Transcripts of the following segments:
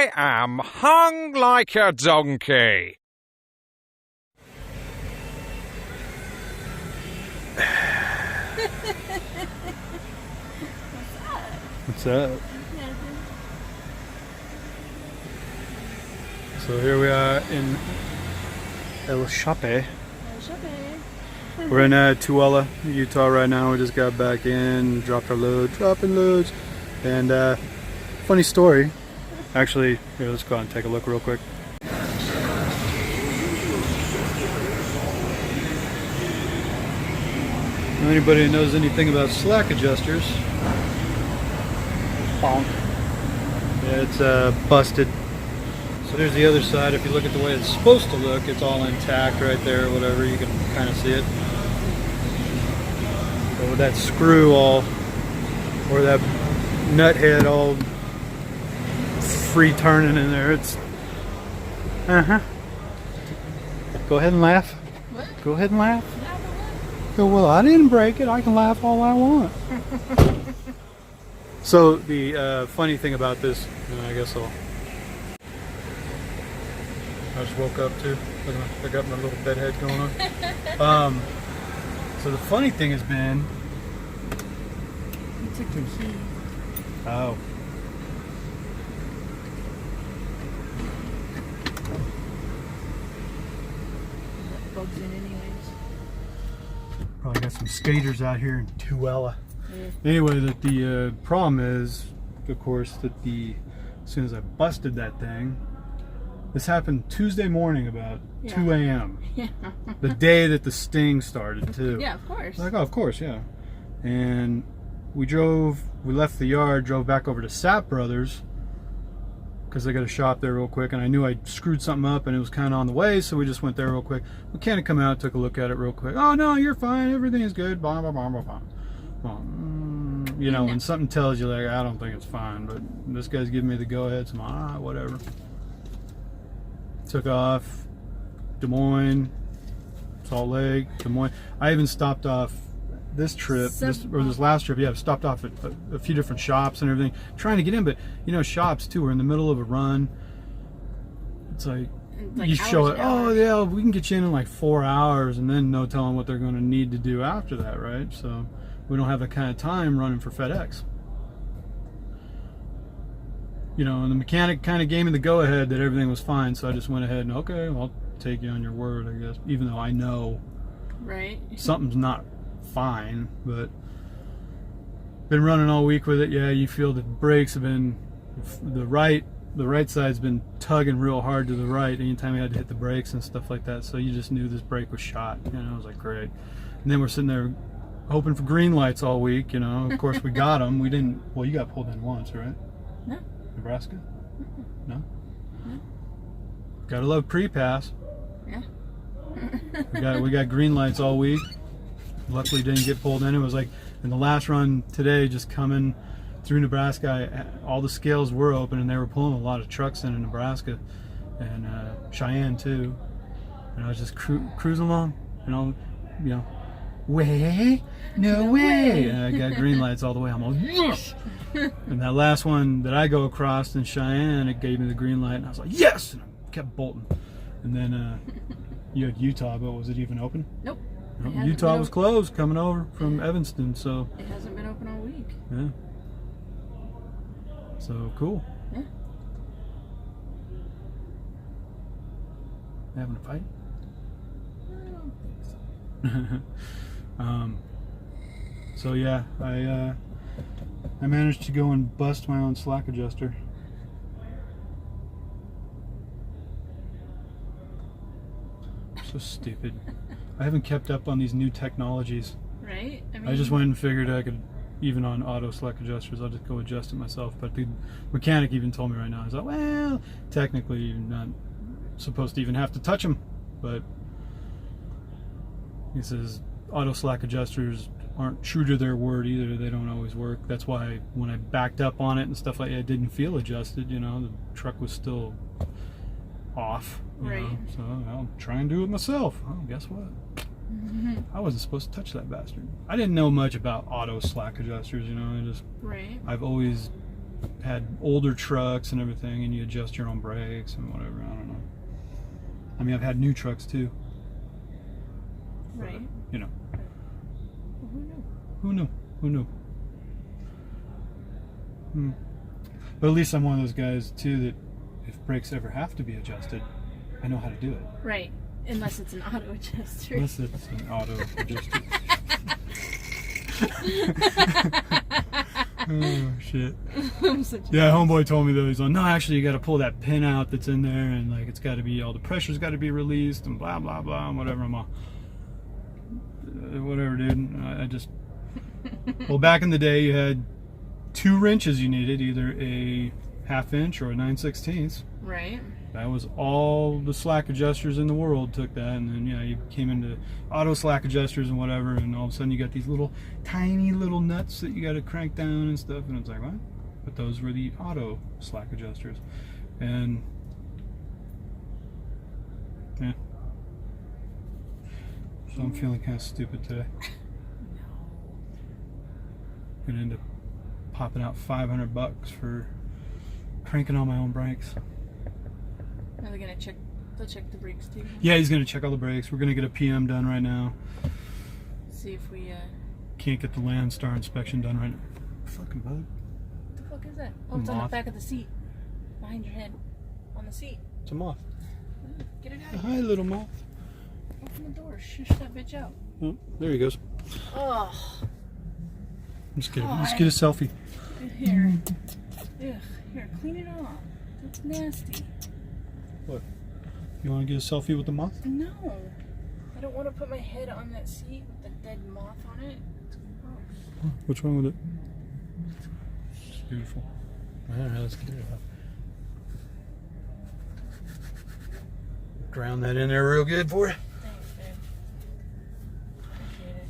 I am hung like a donkey. What's up? So here we are in El Chape. We're in Tooele, Utah right now. We just got back in, dropped our load, dropping loads. And funny story. Actually, here, let's go out and take a look real quick. Anybody who knows anything about slack adjusters? Bonk. Yeah, it's busted. So there's the other side. If you look at the way it's supposed to look, it's all intact right there, or whatever. You can kind of see it. But with that screw all, or that nut head all free turning in there, it's Go ahead and laugh. What? Go ahead and laugh. Go, well, I didn't break it. I can laugh all I want. So the funny thing about this, I guess I just woke up too. I got my little bed head going on. So the funny thing has been, You took the key. oh, That bugs in anyways. probably got some skaters out here in Tooele. Yeah. Anyway, that the problem is, of course, that as soon as I busted that thing, this happened Tuesday morning about 2 a.m. Yeah. The day that the sting started too. Yeah, of course. Like, oh, of course, yeah. And we left the yard, drove back over to Sapp Brothers because they got a shop there real quick, and I knew I screwed something up and it was kind of on the way, so we just went there real quick. Mechanic come out, took a look at it real quick. Oh no, you're fine, everything is good. Blah blah blah blah blah. Well, you know, when something tells you like, I don't think it's fine, but this guy's giving me the go ahead, so I'm whatever. Took off, Des Moines, Salt Lake, Des Moines. I even stopped off this trip, this last trip. Yeah, stopped off at a few different shops and everything, trying to get in. But you know, shops too. We're in the middle of a run. It's like you show it. Oh yeah, we can get you in like 4 hours, and then no telling what they're going to need to do after that, right? So we don't have that kind of time running for FedEx. You know, and the mechanic kind of gave me the go-ahead that everything was fine, so I just went ahead and, okay, I'll take you on your word, I guess, even though I know something's not fine. But been running all week with it. Yeah, you feel the brakes have been, the right side's been tugging real hard to the right anytime I had to hit the brakes and stuff like that, so you just knew this brake was shot. You know, I was like, great. And then we're sitting there hoping for green lights all week, you know. Of course we got them. We didn't, well, you got pulled in once, right? No. Nebraska? No? Gotta love pre-pass. Yeah. we got green lights all week. Luckily didn't get pulled in. It was like in the last run today, just coming through Nebraska, all the scales were open and they were pulling a lot of trucks in Nebraska and Cheyenne too. And I was just cruising along, and you know, way, no way. And I got green lights all the way. I'm like, yes! And that last one that I go across in Cheyenne, it gave me the green light, and I was like, yes! And I kept bolting. And then you had Utah, but was it even open? Nope. No, Utah was closed coming over from Evanston, so. It hasn't been open all week. Yeah. So cool. Yeah. Having a fight? I don't think so. So yeah, I managed to go and bust my own slack adjuster. So stupid. I haven't kept up on these new technologies. Right? I mean, I just went and figured I could, even on auto slack adjusters, I'll just go adjust it myself. But the mechanic even told me right now, he's like, well, technically you're not supposed to even have to touch them. But he says auto slack adjusters aren't true to their word either. They don't always work. That's why when I backed up on it and stuff like that, it didn't feel adjusted. You know, the truck was still off. You know? So I'll try and do it myself. Oh, guess what? I wasn't supposed to touch that bastard. I didn't know much about auto slack adjusters. You know, I've always had older trucks and everything, and you adjust your own brakes and whatever. I don't know. I mean, I've had new trucks too. Right. You know. Well, who knew? Who knew? Who knew? But at least I'm one of those guys too that if brakes ever have to be adjusted, I know how to do it. Right. Unless it's an auto adjuster. Unless it's an auto adjuster. Oh shit. Yeah, homeboy told me though, he's like, no, actually you got to pull that pin out that's in there, and like it's got to be, all the pressure's got to be released and blah blah blah and whatever. I'm all, whatever, dude. I just, well, back in the day you had 2 wrenches you needed, either a 1/2 inch or a 9/16. Right. That was all the slack adjusters in the world took that, and then you came into auto slack adjusters and whatever, and all of a sudden you got these little tiny little nuts that you got to crank down and stuff, and it's like, what? But those were the auto slack adjusters, and yeah. So I'm feeling kind of stupid today. Gonna end up popping out $500 for cranking on my own brakes. Are they gonna check? They'll check the brakes too. Yeah, he's gonna check all the brakes. We're gonna get a PM done right now. See if we. Can't get the Landstar inspection done right now. Fucking bug. What the fuck is that? Oh, it's on the Moth. back of the seat, behind your head, on the seat. It's a moth. Get it out. Hi, little moth. Open the door. Shush that bitch out. Oh, there he goes. Oh. Let's get a selfie. Here. Ugh. Here, clean it off. That's nasty. What? You want to get a selfie with the moth? No. I don't want to put my head on that seat with the dead moth on it. It's gross. What's wrong with it? It's beautiful. Alright, let's get it up. Drown that in there real good for you. Thanks, babe. Appreciate it.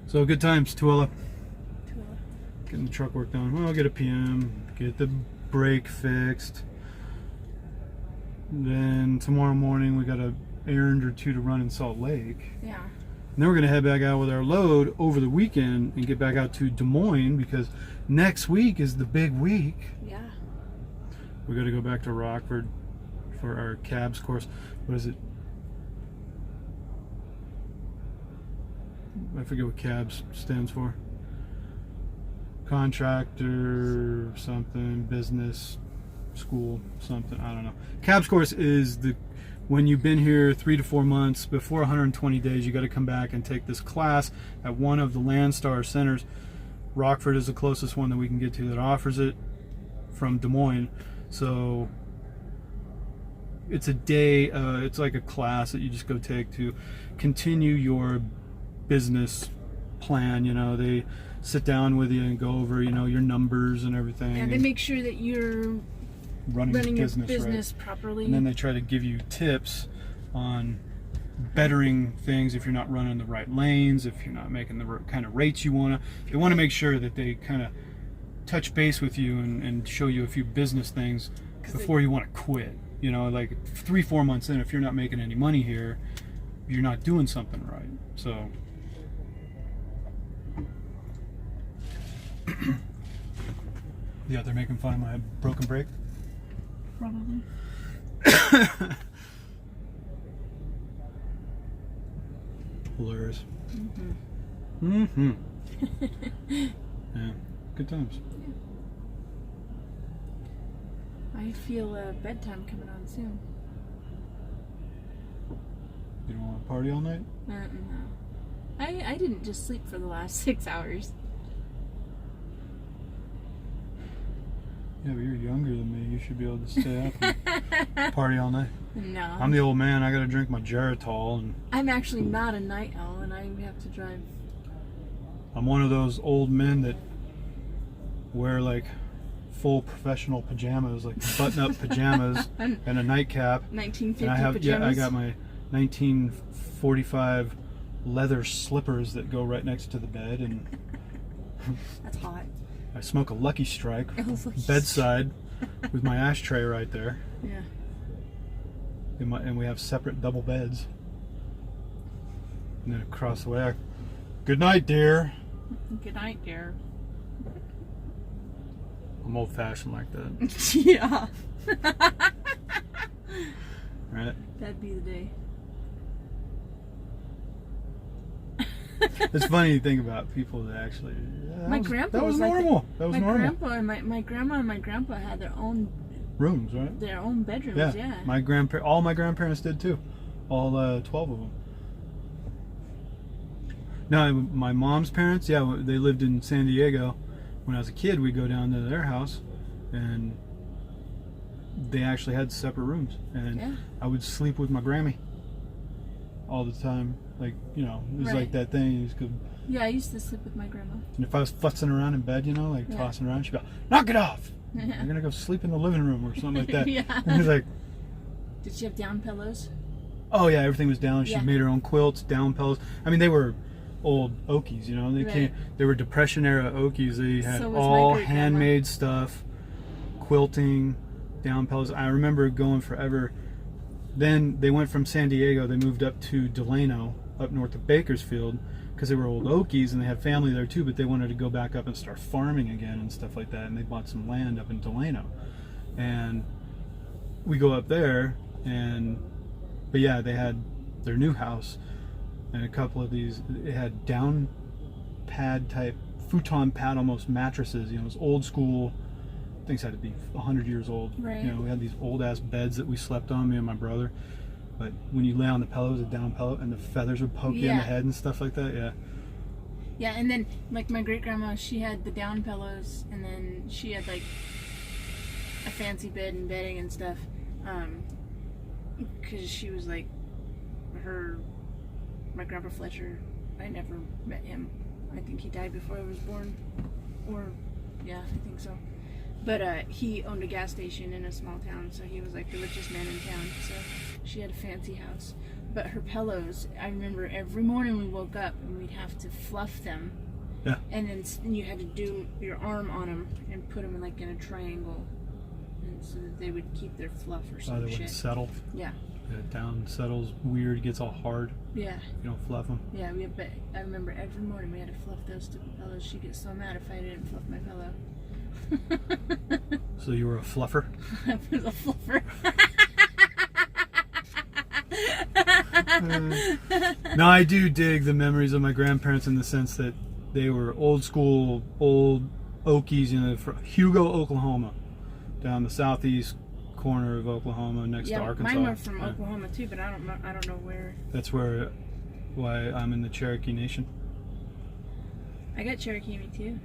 So good times, Tuella. Tula. Getting the truck work done. Well, I'll get a PM, get the brake fixed. Then tomorrow morning we got a errand or 2 to run in Salt Lake. Yeah. And then we're gonna head back out with our load over the weekend and get back out to Des Moines, because next week is the big week. Yeah. We got to go back to Rockford for our cabs course. What is it? I forget what cabs stands for. Contractor something, business school something, I don't know. Cabs course is the, when you've been here 3 to 4 months, before 120 days, you got to come back and take this class at one of the Landstar centers. Rockford is the closest one that we can get to that offers it from Des Moines. So it's a day, it's like a class that you just go take to continue your business plan. You know, they sit down with you and go over, you know, your numbers and everything. Yeah, they make sure that you're running your business right, properly. and then they try to give you tips on bettering things if you're not running the right lanes, if you're not making the kind of rates you want to. They want to make sure that they kind of touch base with you and show you a few business things before you want to quit. You know, like 3-4 months in, if you're not making any money here, you're not doing something right. So yeah, they're making fun of my broken brake. Probably. Hilarious. Yeah, good times. I feel bedtime coming on soon. You don't want to party all night? No. I didn't just sleep for the last 6 hours. Yeah, but you're younger than me. You should be able to stay up and party all night. No. I'm the old man. I got to drink my Geritol, and I'm actually not a night owl, and I have to drive. I'm one of those old men that wear like full professional pajamas, like button-up pajamas and a nightcap. 1950 and I have, pajamas. yeah, I got my 1945 leather slippers that go right next to the bed, and That's hot. I smoke a Lucky Strike Lucky bedside with my ashtray right there. Yeah. And we have separate double beds. And then across the way, good night, dear. Good night, dear. I'm old-fashioned like that. Yeah. Right? That'd be the day. It's funny to think about people that actually. My grandpa that was was normal. Like that was my normal. grandpa and my grandma and my grandpa had their own Rooms, right? Their own bedrooms. Yeah. All my grandparents did too. All 12 of them. Now, my mom's parents, yeah, they lived in San Diego. When I was a kid, we'd go down to their house, and they actually had separate rooms. And I would sleep with my Grammy all the time. Like, you know, it was like that thing. You just go, yeah, I used to sleep with my grandma. and if I was futzing around in bed, you know, like tossing around, she'd go, knock it off. You're going to go sleep in the living room or something like that. Yeah. And he's like, did she have down pillows? oh, yeah, everything was down. She made her own quilts, down pillows. I mean, they were old Okies, you know. They were Depression era Okies. They had all handmade stuff, quilting, down pillows. I remember going forever. Then they went from San Diego. They moved up to Delano, up north of Bakersfield, because they were old Okies and they had family there too. But they wanted to go back up and start farming again and stuff like that. And they bought some land up in Delano, and we go up there. But yeah, they had their new house. And a couple of these, it had down pad type, futon pad almost mattresses. You know, it was old school. Things had to be 100 years old. Right. You know, we had these old ass beds that we slept on, me and my brother. But when you lay on the pillow, it was a down pillow, and the feathers would poke you in the head and stuff like that. Yeah. Yeah, and then like my great grandma, she had the down pillows, and then she had like a fancy bed and bedding and stuff, because she was like my grandpa Fletcher. I never met him. I think he died before I was born, or yeah, I think so. But he owned a gas station in a small town, so he was like the richest man in town. So she had a fancy house. But her pillows, I remember every morning we woke up and we'd have to fluff them. Yeah. And then you had to do your arm on them and put them in like in a triangle, and so that they would keep their fluff or some they shit. wouldn't settle. Yeah. Down settles weird, gets all hard. Yeah. You don't fluff them. Yeah, but I remember every morning we had to fluff those stupid pillows. She'd get so mad if I didn't fluff my pillow. So you were a fluffer? I was a fluffer. No, I do dig the memories of my grandparents in the sense that they were old school, old Okies, you know, from Hugo, Oklahoma, down the southeast corner of Oklahoma next to Arkansas. Mine were from Oklahoma too, but I don't know where. That's why I'm in the Cherokee Nation. I got Cherokee in me too.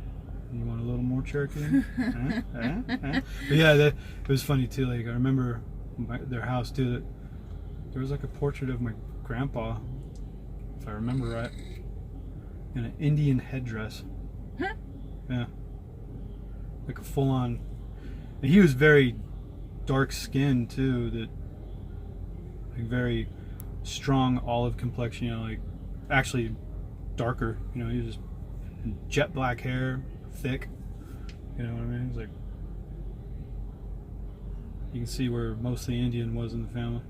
You want a little more Cherokee? But yeah, it was funny too. Like I remember their house too. That there was like a portrait of my grandpa, if I remember right, in an Indian headdress. Huh? Yeah, like a full-on. And he was very dark-skinned too. That like very strong olive complexion. You know, like actually darker. You know, he was just jet black hair. Thick, you know what I mean? It's like you can see where most of the Indian was in the family.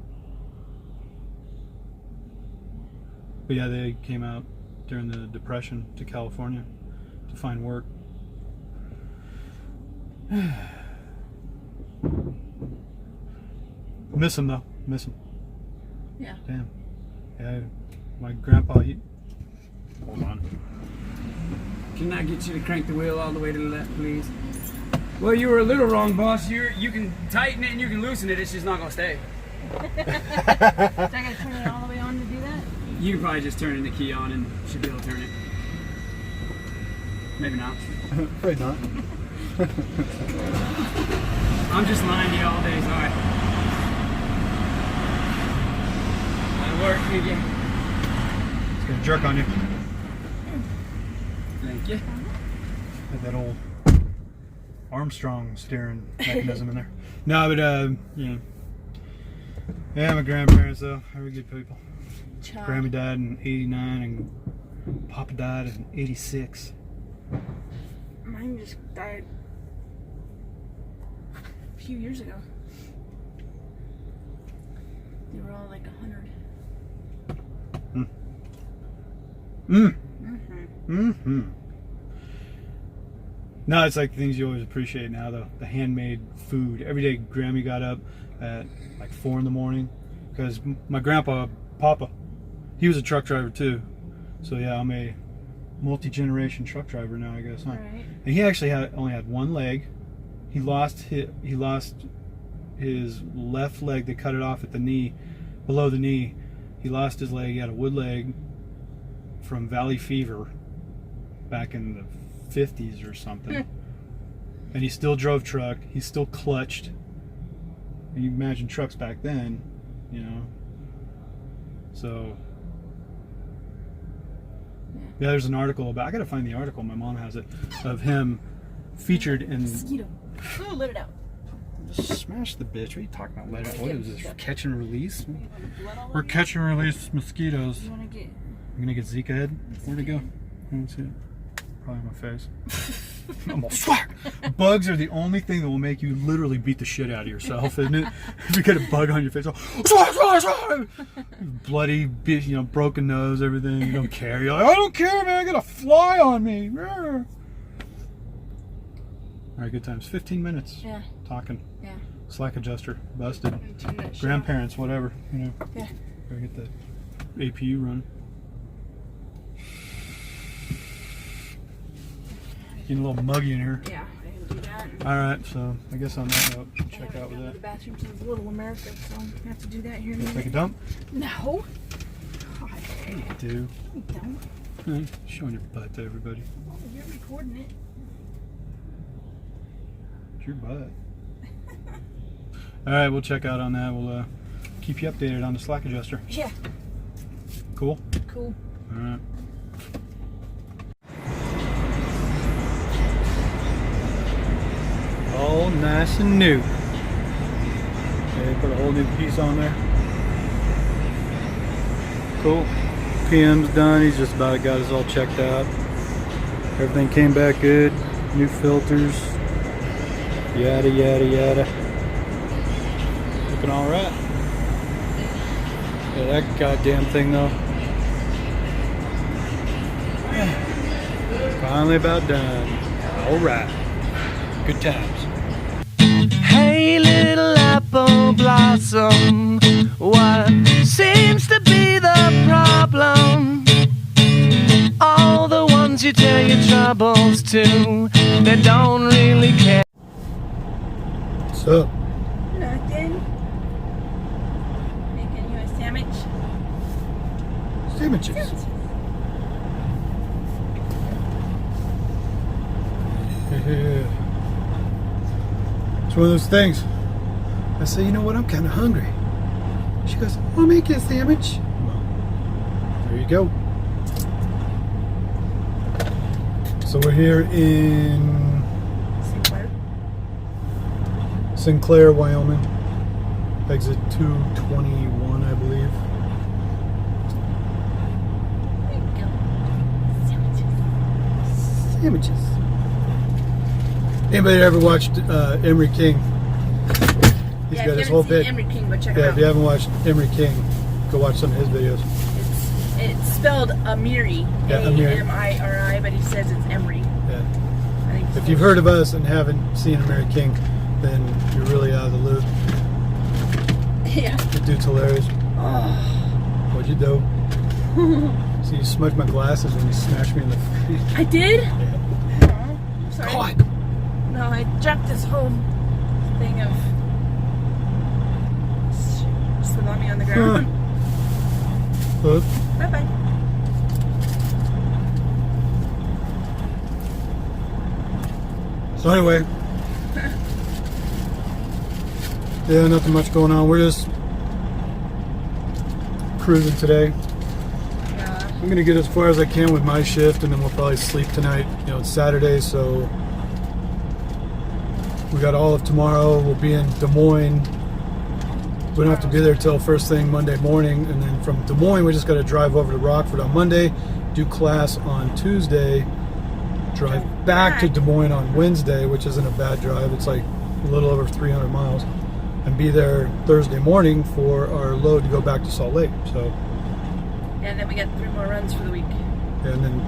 But yeah, they came out during the Depression to California to find work. Miss him though. Miss him. Yeah. Damn. Yeah. My grandpa. Hold on. Can I get you to crank the wheel all the way to the left, please? Well, you were a little wrong, boss. You can tighten it and you can loosen it. It's just not gonna stay. So I gotta turn it all the way on to do that? You can probably just turn the key on and should be able to turn it. Maybe not. Probably not. I'm just lying to you all day, sorry. That'll work, thank you. It's gonna jerk on you. Thank you. Had that old Armstrong steering mechanism in there. No, but you know, yeah, my grandparents though, very good people. Grandma died in '89 and Papa died in '86. Mine just died a few years ago. They were all like 100. No, it's like things you always appreciate now, though. The handmade food. Every day, Grammy got up at like 4 in the morning because my grandpa, Papa, he was a truck driver too. So yeah, I'm a multi-generation truck driver now, I guess. Huh? Right. And he actually only had one leg. He lost his left leg. They cut it off at the knee, below the knee. He lost his leg. He had a wood leg from valley fever back in the 50s or something. And he still drove truck. He still clutched. And you imagine trucks back then, you know. So yeah, there's an article about, I gotta find the article, my mom has it, of him featured in. Mosquito. Oh, let it out. Just smash the bitch. What are you talking about? Let it out? What is this? Catch and release? We're We're catch and release mosquitoes. You want to get? I'm gonna get Zika head. Where'd it go? I don't see it. Probably my face. I'm all swag. Bugs are the only thing that will make you literally beat the shit out of yourself, isn't it? If you get a bug on your face, bloody, you know, broken nose, everything. You don't care. You're like, I don't care, man. I got a fly on me. All right, good times. 15 minutes. Yeah. Talking. Yeah. Slack adjuster busted. Turn that shit Grandparents, whatever. You know. Yeah. Gotta get the APU run. Getting a little muggy in here. off. Yeah, I can do that. All right, so I guess on that note, check out with The that. bathroom since Little America, so I have to do that here in a Take a minute. dump. No. God, Do. don't. Showing your butt to everybody. Oh, you're recording it. It's your butt. All right, we'll check out on that. We'll keep you updated on the slack adjuster. Yeah. Cool. Cool. All right. All nice and new. Okay, put a whole new piece on there. Cool. PM's done. He's just about got us all checked out. Everything came back good. New filters. Yada yada yada. Looking all right. Yeah, that goddamn thing though. Finally about done. All right. Good times. Hey little apple blossom, what seems to be the problem? All the ones you tell your troubles to, they don't really care. What's up? Nothing. Making you a sandwich. Sandwiches. Yeah. It's one of those things. I say, you know what? I'm kind of hungry. She goes, I'll make you a sandwich. Well, there you go. So we're here in Sinclair, Wyoming. Exit 221, I believe. Sandwiches. Anybody ever watched Emery King? He's got his whole bit. Emery King, but check it Yeah, out. if you haven't watched Emery King, go watch some of his videos. It's spelled Amiri. Yeah, Amiri. A-M-I-R-I, but he says it's Emery. Yeah. I think it's If you've heard of us and haven't seen Emery King, then you're really out of the loop. Yeah. The dude's hilarious. Oh. What'd you do? So you smudged my glasses when you smashed me in the face. I did? Yeah. Oh, I'm sorry. God. No, I dropped this whole thing of salami on the ground. Look. Bye-bye. So anyway, yeah, nothing much going on. We're just cruising today. Yeah. I'm gonna get as far as I can with my shift, and then we'll probably sleep tonight. You know, it's Saturday, so we got all of tomorrow. We'll be in Des Moines. We don't have to be there till first thing Monday morning, and then from Des Moines, we just got to drive over to Rockford on Monday, do class on Tuesday, drive back to Des Moines on Wednesday, which isn't a bad drive. It's like a little over 300 miles, and be there Thursday morning for our load to go back to Salt Lake. So, And then we got 3 more runs for the week. and then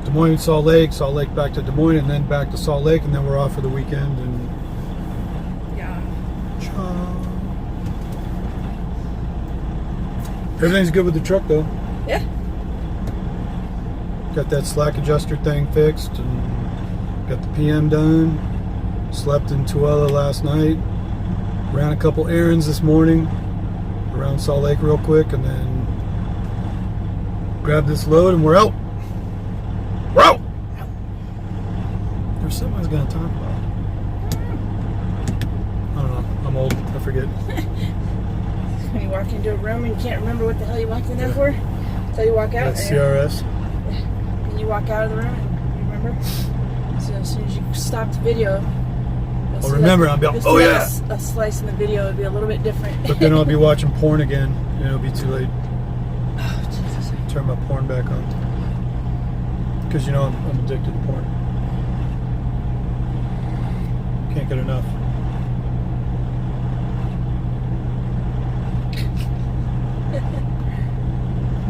Des Moines, Salt Lake back to Des Moines, and then back to Salt Lake, and then we're off for the weekend. And Yeah. Everything's good with the truck though. Yeah. Got that slack adjuster thing fixed, and got the PM done. Slept in Tooele last night. Ran a couple errands this morning around Salt Lake real quick, and then grabbed this load, and we're out. We're out. There's something I was going to talk about. I don't know. I'm old. I forget. When you walk into a room and you can't remember what the hell you walked in there for, so you walk out. That's CRS. And you walk out of the room and you remember. So as soon as you stop the video, I'll remember. I'll be like, oh yeah. A slice in the video would be a little bit different. But then I'll be watching porn again, and it'll be too late. Oh, Jesus. Turn my porn back on. Because you know I'm addicted to porn. Can't get enough.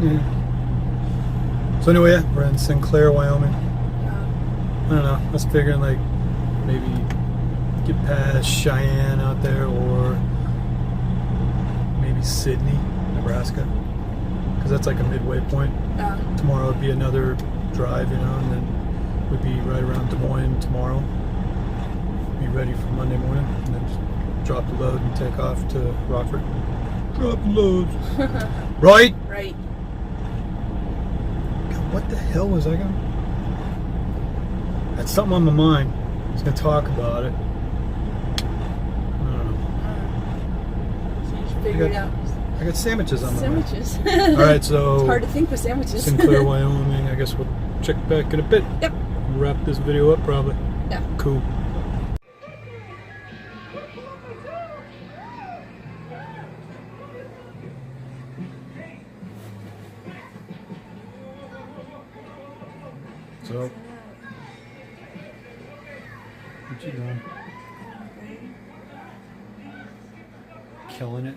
Yeah. So anyway, yeah, we're in Sinclair, Wyoming. I don't know. I was figuring like maybe get past Cheyenne out there, or maybe Sydney, Nebraska, because that's like a midway point. Tomorrow would be another drive, you know, and then we'd be right around Des Moines tomorrow. Be ready for Monday morning, and then just drop the load and take off to Rockford. Drop the loads. Right? Right. God, what the hell was I going? Had something on my mind. I was going to talk about it. I don't know. So you should figure it out. I got sandwiches on my mind. Sandwiches. All right, so It's hard to think with sandwiches. Sinclair, Wyoming. I guess we'll check back in a bit. Yep. We'll wrap this video up probably. Yeah. Cool. So, what you doing? Killing it.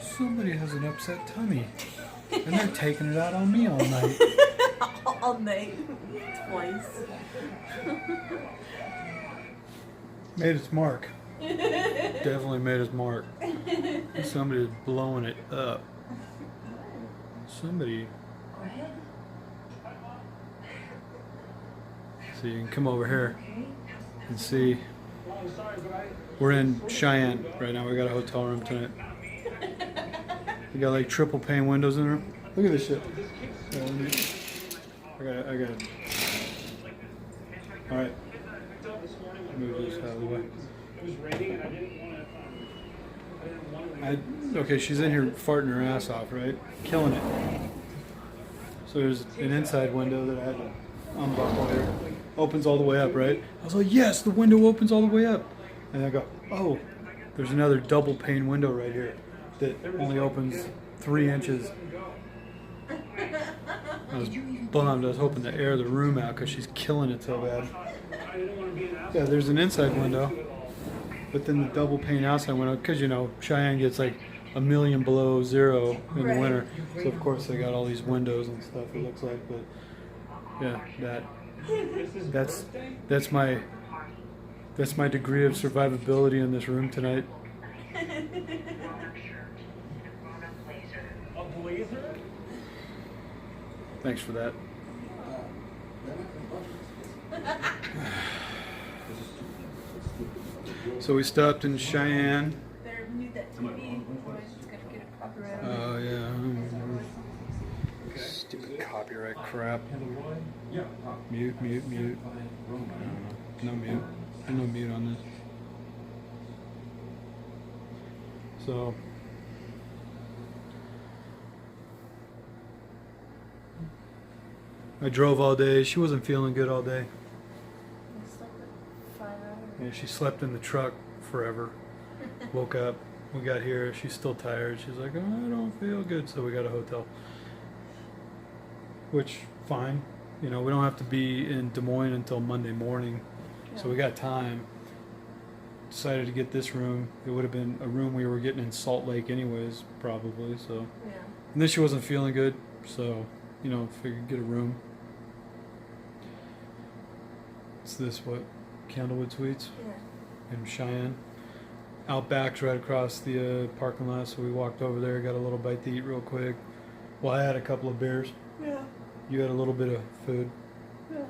Somebody has an upset tummy, and they're taking it out on me all night. All night. Twice. Made its mark. Definitely made its mark. Somebody's blowing it up. Somebody. So you can come over here and see. We're in Cheyenne right now. We got a hotel room tonight. We got like triple pane windows in the room. Look at this shit. I got it. All right. Move this out of the way. Okay, she's in here farting her ass off, right? Killing it. So there's an inside window that I had to unbuckle here. Opens all the way up, right? I was like, yes, the window opens all the way up. And I go, oh, there's another double pane window right here that only opens 3 inches. I was bummed. I was hoping to air the room out because she's killing it so bad. Yeah, there's an inside window, but then the double pane outside window, because you know Cheyenne gets like a million below zero in the winter, so of course they got all these windows and stuff. It looks like, but yeah, that's my degree of survivability in this room tonight. Thanks for that. So we stopped in Cheyenne. Oh yeah. Stupid copyright crap. Mute. No mute. No mute on this. So I drove all day. She wasn't feeling good all day. Yeah, she slept in the truck forever. Woke up. We got here. She's still tired. She's like, oh, I don't feel good. So we got a hotel. Which, fine. You know, we don't have to be in Des Moines until Monday morning. So we got time decided to get this room. It would have been a room we were getting in Salt Lake anyways, probably. So, Yeah. and then she wasn't feeling good, so figured get a room. It's this Candlewood Suites Yeah. in Cheyenne. Outback's right across the parking lot, so we walked over there, got a little bite to eat real quick. Well, I had a couple of beers. Yeah. You had a little bit of food. Yeah.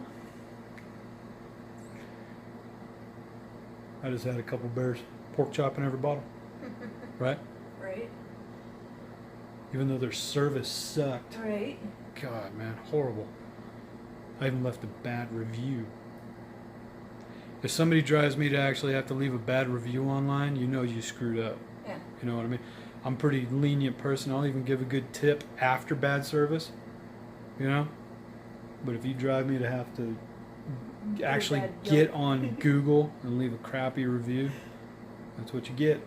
I just had a couple beers. Pork chop in every bottle. Right? Right. Even though their service sucked. Right. God, man, horrible. I even left a bad review. If somebody drives me to actually have to leave a bad review online, you screwed up. Yeah. You know what I mean? I'm a pretty lenient person. I'll even give a good tip after bad service. But if you drive me to have to actually get on Google and leave a crappy review, that's what you get.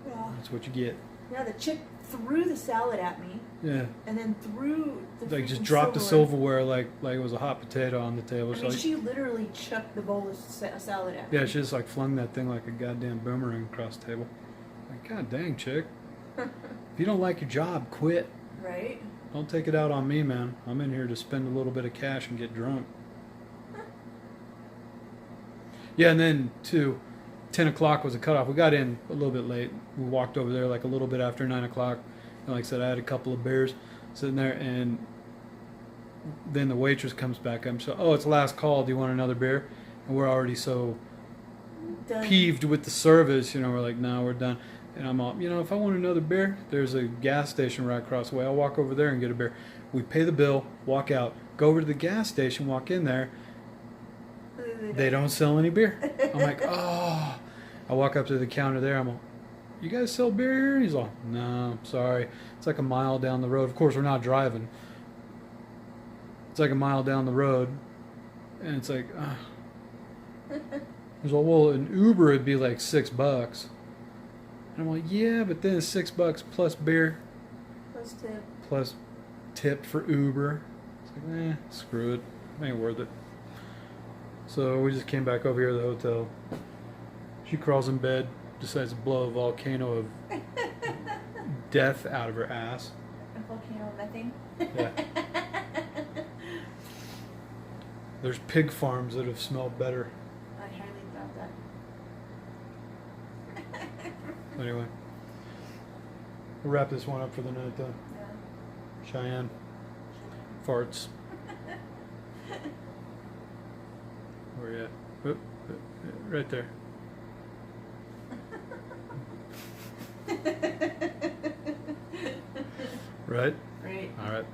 Yeah. That's what you get. Yeah, the chick threw the salad at me. Yeah. And then threw the Just freaking dropped the silverware like it was a hot potato on the table. I mean, she literally chucked the bowl of salad at me. Yeah, she just flung that thing like a goddamn boomerang across the table. Like, god dang, chick. If you don't like your job, quit. Right? Don't take it out on me, man. I'm in here to spend a little bit of cash and get drunk. Yeah, and then 10 o'clock was a cutoff. We got in a little bit late. We walked over there a little bit after 9 o'clock. And like I said, I had a couple of beers sitting there, and then the waitress comes back up. So, it's last call. Do you want another beer? And we're already so Done. peeved with the service. We're like, no, we're done. And I'm all, if I want another beer, there's a gas station right across the way. I'll walk over there and get a beer. We pay the bill, walk out, go over to the gas station, walk in there. They don't sell any beer. I'm like, oh. I walk up to the counter there. I'm all, you guys sell beer here? And he's all, no, sorry. It's like a mile down the road. Of course, we're not driving. It's like a mile down the road. And it's like, he's all, well, an Uber would be like $6. And I'm like, yeah, but then it's $6 plus beer. Plus tip. Plus tip for Uber. It's like, screw it. Ain't worth it. So we just came back over here to the hotel. She crawls in bed, decides to blow a volcano of death out of her ass. A volcano of methane. Yeah. There's pig farms that have smelled better. I highly doubt that. Anyway, we'll wrap this one up for the night though. Yeah. Cheyenne. Farts. Where you at? Oop, right there. Right? Right. All right.